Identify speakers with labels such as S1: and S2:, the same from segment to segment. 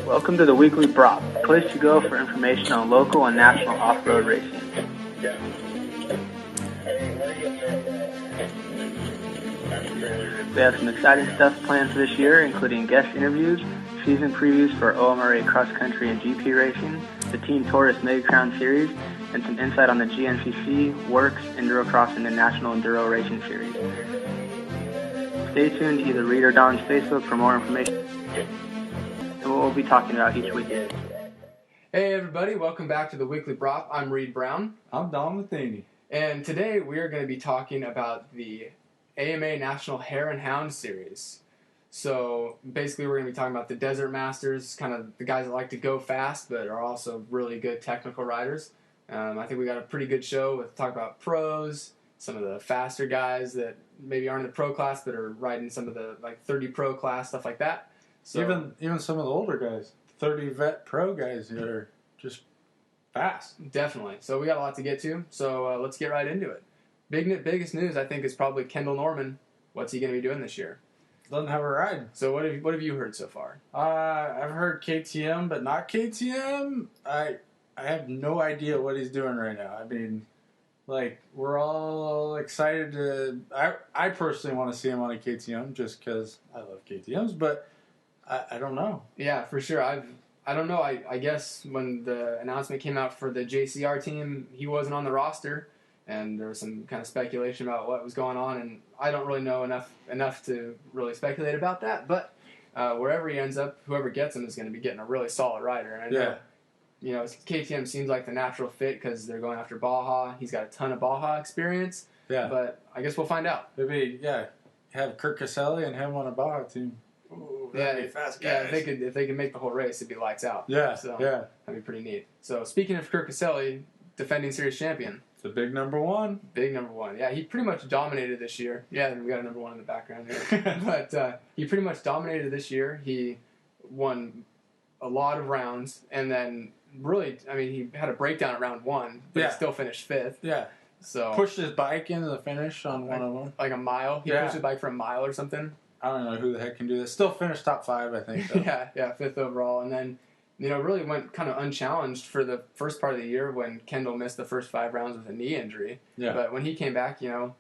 S1: Welcome to the Weekly Braaappp, the place to go for information on local and national off-road racing. We have some exciting stuff planned for this year, including guest interviews, season previews for OMRA cross country and GP racing, the Team Taurus Mega Crown Series, and some insight on the GNCC, WORCS, Enduro Crossing, and National Enduro Racing Series. Stay tuned to either Reid or Don's Facebook for more information and what we'll be talking about each week.
S2: Hey everybody, welcome back to the Weekly Braaappp. I'm Reid Brown.
S3: I'm Don Matheney.
S2: And today we are going to be talking about the AMA National Hare Hound Series. So basically we're going to be talking about the Desert Masters, kind of the guys that like to go fast but are also really good technical riders. I think we got a pretty good show with talk about pros, some of the faster guys that maybe aren't in the pro class but are riding some of the like 30 pro class, stuff like that. So,
S3: even some of the older guys, 30 vet pro guys that are just fast.
S2: Definitely. So we got a lot to get to. So let's get right into it. Biggest news I think is probably Kendall Norman. What's he going to be doing this year?
S3: Doesn't have a ride.
S2: So what have you heard so far?
S3: I've heard KTM, but not KTM. I have no idea what he's doing right now. I mean, like, we're all excited to... I personally want to see him on a KTM just because I love KTMs, but I don't know.
S2: Yeah, for sure. I don't know. I guess when the announcement came out for the JCR team, he wasn't on the roster, and there was some kind of speculation about what was going on, and I don't really know enough to really speculate about that, but wherever he ends up, whoever gets him is going to be getting a really solid rider. And I know, you know, KTM seems like the natural fit because they're going after BAJA. He's got a ton of BAJA experience, but I guess we'll find out.
S3: Maybe, have Kurt Caselli and him on a BAJA team.
S2: Ooh, fast guys. Yeah, if they could make the whole race, it'd be lights out.
S3: That'd
S2: be pretty neat. So speaking of Kurt Caselli, defending series champion.
S3: It's a big number one.
S2: Yeah, he pretty much dominated this year. Yeah, we got a number one in the background here. But he pretty much dominated this year. He won a lot of rounds, and then really, I mean, he had a breakdown at round one, but he still finished fifth.
S3: Yeah.
S2: So
S3: pushed his bike into the finish on one of them.
S2: Like a mile. He pushed his bike for a mile or something.
S3: I don't know who the heck can do this. Still finished top 5, I think.
S2: yeah, fifth overall. And then, you know, really went kind of unchallenged for the first part of the year when Kendall missed the first 5 rounds with a knee injury. Yeah. But when he came back, you know,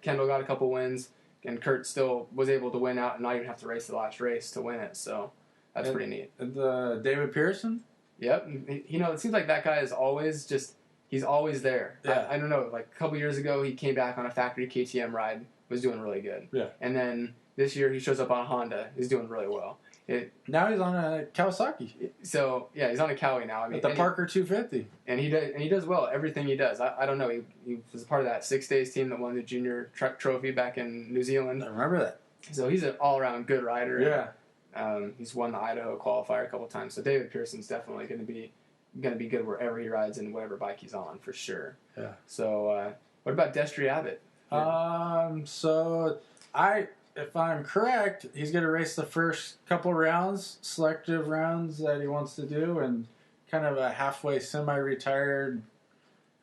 S2: Kendall got a couple wins, and Kurt still was able to win out and not even have to race the last race to win it. So that's pretty neat.
S3: And David Pearson?
S2: Yep. You know, it seems like that guy is always he's always there.
S3: Yeah.
S2: I don't know, like a couple years ago, he came back on a factory KTM ride, was doing really good.
S3: Yeah.
S2: And then this year, he shows up on a Honda. He's doing really well.
S3: Now he's on a Kawasaki.
S2: So yeah, he's on a Kawi now. I mean,
S3: the Parker 250,
S2: and he does well. Everything he does. I don't know. He was part of that 6 days team that won the junior truck trophy back in New Zealand.
S3: I remember that.
S2: So he's an all around good rider.
S3: Yeah.
S2: He's won the Idaho qualifier a couple times. So David Pearson's definitely going to be good wherever he rides and whatever bike he's on for sure.
S3: Yeah.
S2: So what about Destry Abbott?
S3: If I'm correct, he's going to race the first couple rounds, selective rounds that he wants to do, and kind of a halfway semi-retired,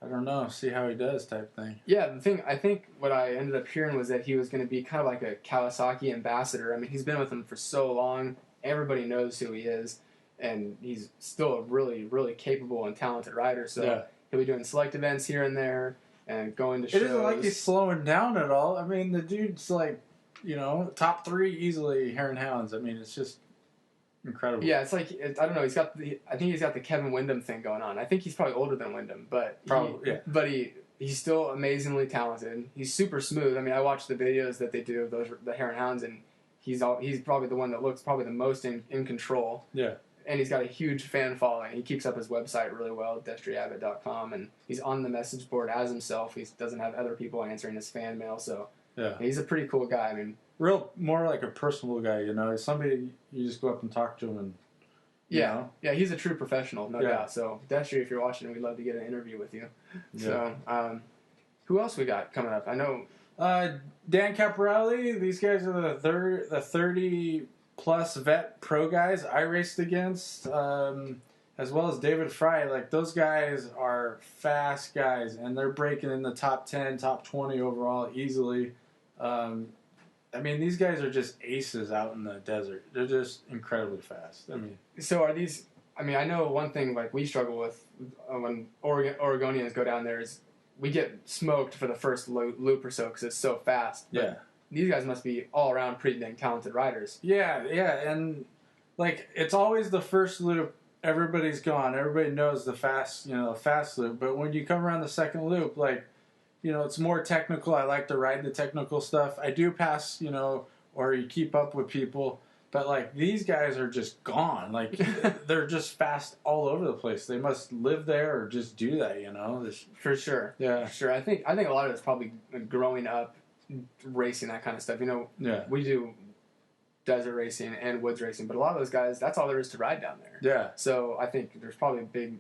S3: I don't know, see how he does type thing.
S2: Yeah, I think what I ended up hearing was that he was going to be kind of like a Kawasaki ambassador. I mean, he's been with them for so long. Everybody knows who he is, and he's still a really, really capable and talented rider. So he'll be doing select events here and there and going to shows.
S3: It isn't like he's slowing down at all. I mean, the dude's like, you know, top 3 easily Hare Hounds. I mean, it's just incredible.
S2: Yeah, it's like, I don't know, I think he's got the Kevin Windham thing going on. I think he's probably older than Windham, but he's still amazingly talented. He's super smooth. I mean, I watched the videos that they do of the Hare Hounds, and he's probably the one that looks probably the most in control.
S3: Yeah.
S2: And he's got a huge fan following. He keeps up his website really well, DestryAbbott.com, and he's on the message board as himself. He doesn't have other people answering his fan mail, so he's a pretty cool guy. I mean,
S3: more like a personable guy, you know. Somebody you just go up and talk to him, and
S2: yeah, he's a true professional, no doubt. So Destry, if you're watching, we'd love to get an interview with you. Yeah. So who else we got coming up? I know
S3: Dan Caporelli. These guys are the 30 plus vet pro guys I raced against, as well as David Fry. Like, those guys are fast guys, and they're breaking in the top 10, top 20 overall easily. I mean, these guys are just aces out in the desert. They're just incredibly fast. I mean,
S2: so are these? I mean, I know one thing like we struggle with when Oregonians go down there is we get smoked for the first loop or so because it's so fast.
S3: Yeah.
S2: These guys must be all around pretty dang talented riders.
S3: Yeah, and like it's always the first loop. Everybody's gone. Everybody knows the fast loop. But when you come around the second loop, like, it's more technical. I like to ride the technical stuff. I do pass, or you keep up with people. But like these guys are just gone. Like they're just fast all over the place. They must live there or just do that.
S2: For sure.
S3: Yeah.
S2: For sure. I think a lot of it's probably growing up, racing that kind of stuff.
S3: Yeah.
S2: We do desert racing and woods racing, but a lot of those guys, that's all there is to ride down there.
S3: Yeah.
S2: So I think there's probably a big,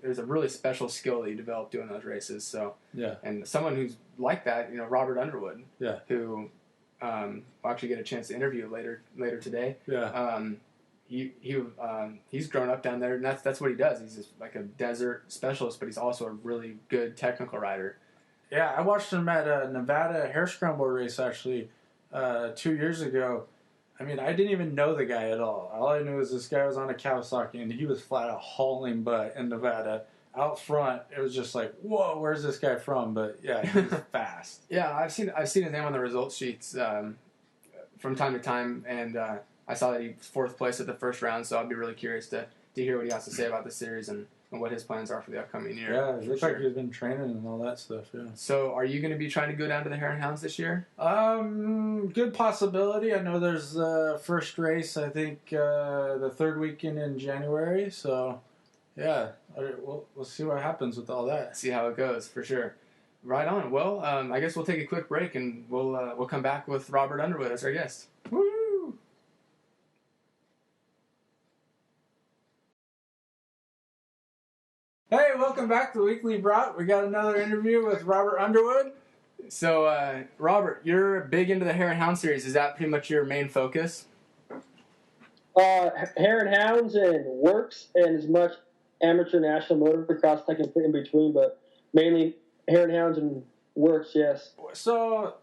S2: there's a really special skill that you develop doing those races. So
S3: yeah.
S2: And someone who's like that, Robert Underwood.
S3: Yeah.
S2: Who we'll actually get a chance to interview later today.
S3: Yeah.
S2: He's grown up down there, and that's what he does. He's just like a desert specialist, but he's also a really good technical rider.
S3: Yeah, I watched him at a Nevada hare scramble race actually 2 years ago. I mean, I didn't even know the guy at all. All I knew is this guy was on a Kawasaki, and he was flat out hauling butt in Nevada. Out front, it was just like, whoa, where's this guy from? But yeah, he was fast.
S2: Yeah, I've seen his name on the results sheets from time to time, and I saw that he was fourth place at the first round. So I'd be really curious to hear what he has to say about the series and what his plans are for the upcoming year.
S3: Yeah, it looks like he's been training and all that stuff. Yeah.
S2: So, are you going to be trying to go down to the Hare Hounds this year?
S3: Good possibility. I know there's the first race. I think the third weekend in January. So. Yeah, we'll see what happens with all that.
S2: See how it goes, for sure. Right on. Well, I guess we'll take a quick break, and we'll come back with Robert Underwood as our guest.
S3: Woo! Hey, welcome back to Weekly Braaappp. We got another interview with Robert Underwood.
S2: So, Robert, you're big into the Hare and Hound series. Is that pretty much your main focus?
S4: Hare and Hounds and WORCS and as much amateur national motocross I can fit in between, but mainly Hare and Hounds and WORCS, yes.
S3: So,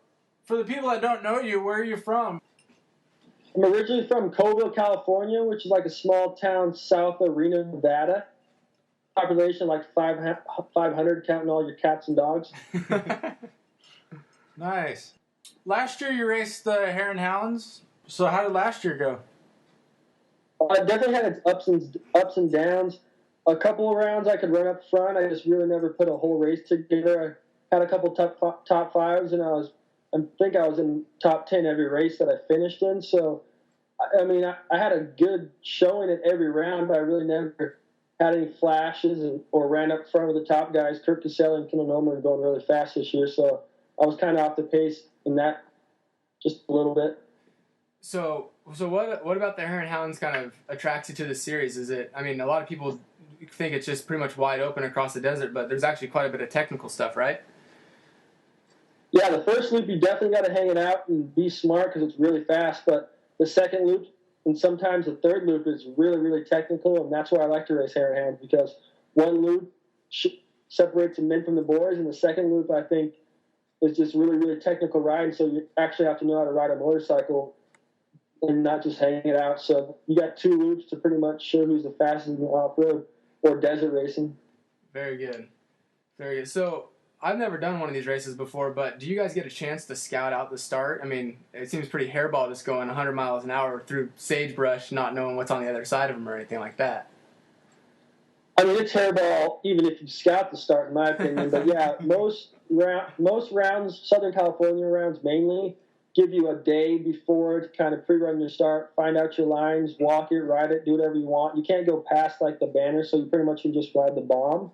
S3: for the people that don't know you, where are you from?
S4: I'm originally from Colville, California, which is like a small town south of Reno, Nevada. Population like 500, counting all your cats and dogs.
S3: Nice. Last year you raced the Hare and Hounds. So how did last year go?
S4: I definitely had its ups and downs. A couple of rounds I could run up front. I just really never put a whole race together. I had a couple top fives, and I think I was in top 10 every race that I finished in. So, I mean, I had a good showing at every round, but I really never had any flashes or ran up front with the top guys. Kirk Caselli and Kendall Nomer were going really fast this year, so I was kind of off the pace in that just a little bit.
S2: So what about the Hare and Hounds kind of attracts you to the series? Is it? I mean, a lot of people think it's just pretty much wide open across the desert, but there's actually quite a bit of technical stuff, right?
S4: Yeah, the first loop you definitely got to hang it out and be smart because it's really fast. But the second loop and sometimes the third loop is really, really technical, and that's why I like to race Hare and Hounds because one loop separates the men from the boys, and the second loop I think is just really, really technical riding. So you actually have to know how to ride a motorcycle and not just hang it out. So you got two loops to pretty much show who's the fastest in the off-road or desert racing.
S2: Very good. Very good. So I've never done one of these races before, but do you guys get a chance to scout out the start? I mean, it seems pretty hairball just going 100 miles an hour through sagebrush, not knowing what's on the other side of them or anything like that.
S4: I mean, it's hairball even if you scout the start, in my opinion. But yeah, most rounds, Southern California rounds mainly, give you a day before to kind of pre-run your start, find out your lines, walk it, ride it, do whatever you want. You can't go past like the banner, so you pretty much can just ride the bomb.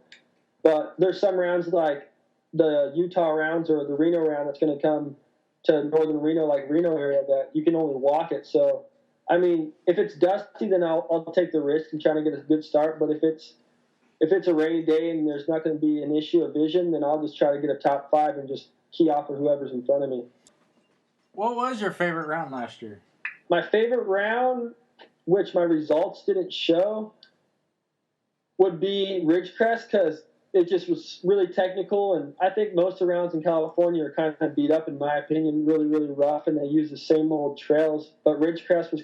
S4: But there's some rounds like the Utah rounds or the Reno round that's going to come to northern Reno, like Reno area, that you can only walk it. So, I mean, if it's dusty, then I'll take the risk and try to get a good start. But if it's a rainy day and there's not going to be an issue of vision, then I'll just try to get a top five and just key off of whoever's in front of me.
S3: What was your favorite round last year?
S4: My favorite round, which my results didn't show, would be Ridgecrest because it just was really technical, and I think most of the rounds in California are kind of beat up, in my opinion, really, really rough, and they use the same old trails. But Ridgecrest was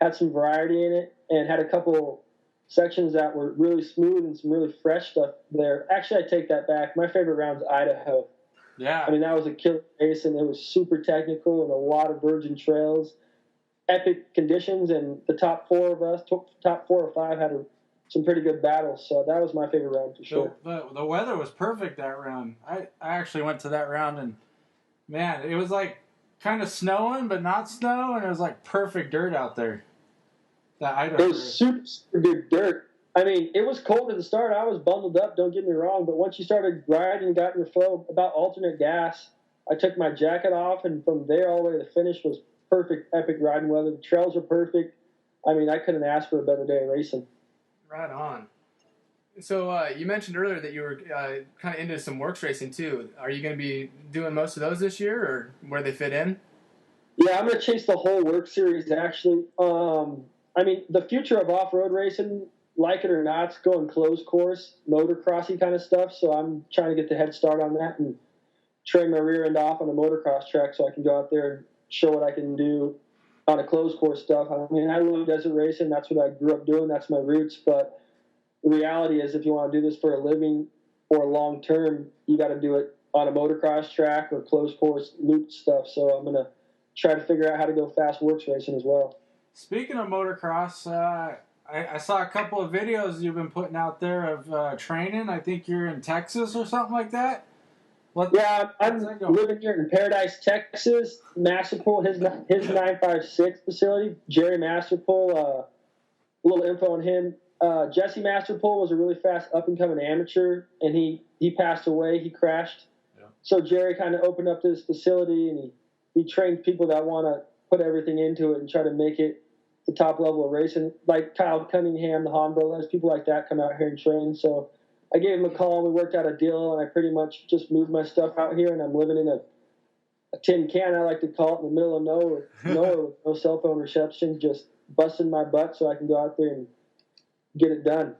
S4: had some variety in it, and had a couple sections that were really smooth and some really fresh stuff there. Actually, I take that back. My favorite round's Idaho.
S3: Yeah.
S4: I mean, that was a killer race, and it was super technical and a lot of virgin trails, epic conditions, and the top 4 of us, top 4 or 5, had some pretty good battles. So that was my favorite round for sure.
S3: The weather was perfect that round. I actually went to that round, and man, it was like kind of snowing, but not snow, and it was like perfect dirt out there. It
S4: was super, super good dirt. I mean, it was cold at the start. I was bundled up, don't get me wrong, but once you started riding and got in your flow, about alternate gas, I took my jacket off, and from there all the way to the finish was perfect, epic riding weather. The trails were perfect. I mean, I couldn't ask for a better day of racing.
S2: Right on. So you mentioned earlier that you were kind of into some WORCS racing too. Are you going to be doing most of those this year, or where they fit in?
S4: Yeah, I'm going to chase the whole WORCS series, actually. I mean, the future of off-road racing, like it or not, it's going closed course, motocrossy kind of stuff. So I'm trying to get the head start on that and train my rear end off on a motocross track so I can go out there and show what I can do on a closed course stuff. I mean, I love desert racing. That's what I grew up doing. That's my roots. But the reality is, if you want to do this for a living or long term, you got to do it on a motocross track or closed course loop stuff. So I'm going to try to figure out how to go fast WORCS racing as well.
S3: Speaking of motocross, I saw a couple of videos you've been putting out there of training. I think you're in Texas or something like that.
S4: Yeah, I'm living here in Paradise, Texas. Masterpool, his 956 facility. Jerry Masterpool, a little info on him. Jesse Masterpool was a really fast up-and-coming amateur, and he passed away. He crashed. Yeah. So Jerry kind of opened up this facility, and he trained people that want to put everything into it and try to make it the top level of racing. Like Kyle Cunningham, the Hahn brothers, people like that come out here and train. So I gave him a call, and we worked out a deal, and I pretty much just moved my stuff out here, and I'm living in a tin can, I like to call it, in the middle of nowhere with no cell phone reception, just busting my butt so I can go out there and get it done.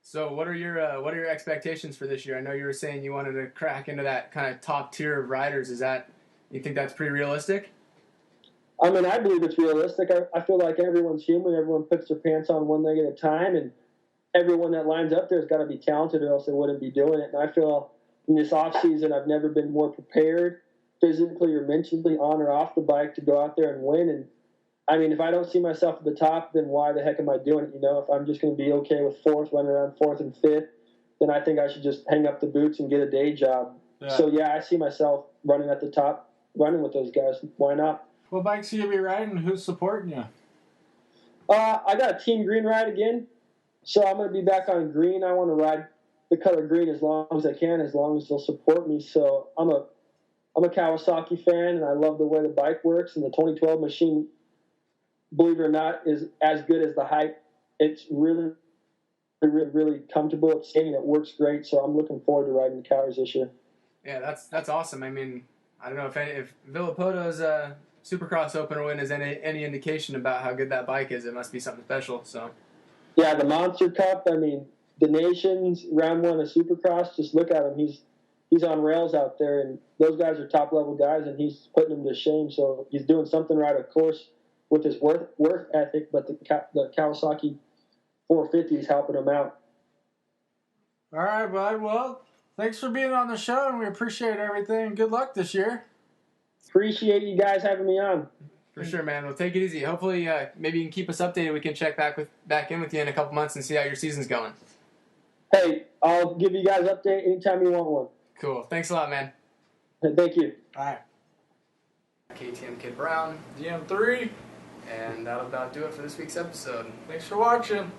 S2: So what are your expectations for this year? I know you were saying you wanted to crack into that kind of top tier of riders. You think that's pretty realistic?
S4: I mean, I believe it's realistic. I feel like everyone's human. Everyone puts their pants on one leg at a time, and everyone that lines up there has got to be talented, or else they wouldn't be doing it. And I feel in this off season, I've never been more prepared, physically or mentally, on or off the bike, to go out there and win. And I mean, if I don't see myself at the top, then why the heck am I doing it? You know, if I'm just going to be okay with fourth, running around fourth and fifth, then I think I should just hang up the boots and get a day job. Yeah. So yeah, I see myself running at the top, running with those guys. Why not?
S3: What bikes are you going to be riding? Who's supporting you?
S4: I got a Team Green ride again. So I'm going to be back on green. I want to ride the color green as long as I can, as long as they'll support me. So I'm a Kawasaki fan, and I love the way the bike works. And the 2012 machine, believe it or not, is as good as the hype. It's really, really, really comfortable. It's skating. It works great. So I'm looking forward to riding the Cowards this year.
S2: Yeah, that's awesome. I mean, I don't know if Villapoto's Supercross opener win is any indication about how good that bike is. It must be something special. So.
S4: Yeah, the Monster Cup. I mean, the Nations round one of Supercross. Just look at him. He's on rails out there, and those guys are top level guys, and he's putting them to shame. So he's doing something right, of course, with his work ethic. But the Kawasaki 450 is helping him out.
S3: All right, bud. Well, thanks for being on the show, and we appreciate everything. Good luck this year.
S4: Appreciate you guys having me on.
S2: For sure, man. Well, take it easy. Hopefully, maybe you can keep us updated. We can check back in with you in a couple months and see how your season's going.
S4: Hey, I'll give you guys an update anytime you want one.
S2: Cool. Thanks a lot, man.
S4: Thank you.
S3: All right.
S2: KTM Kid Brown.
S3: DM3.
S2: And that'll about do it for this week's episode.
S3: Thanks for watching.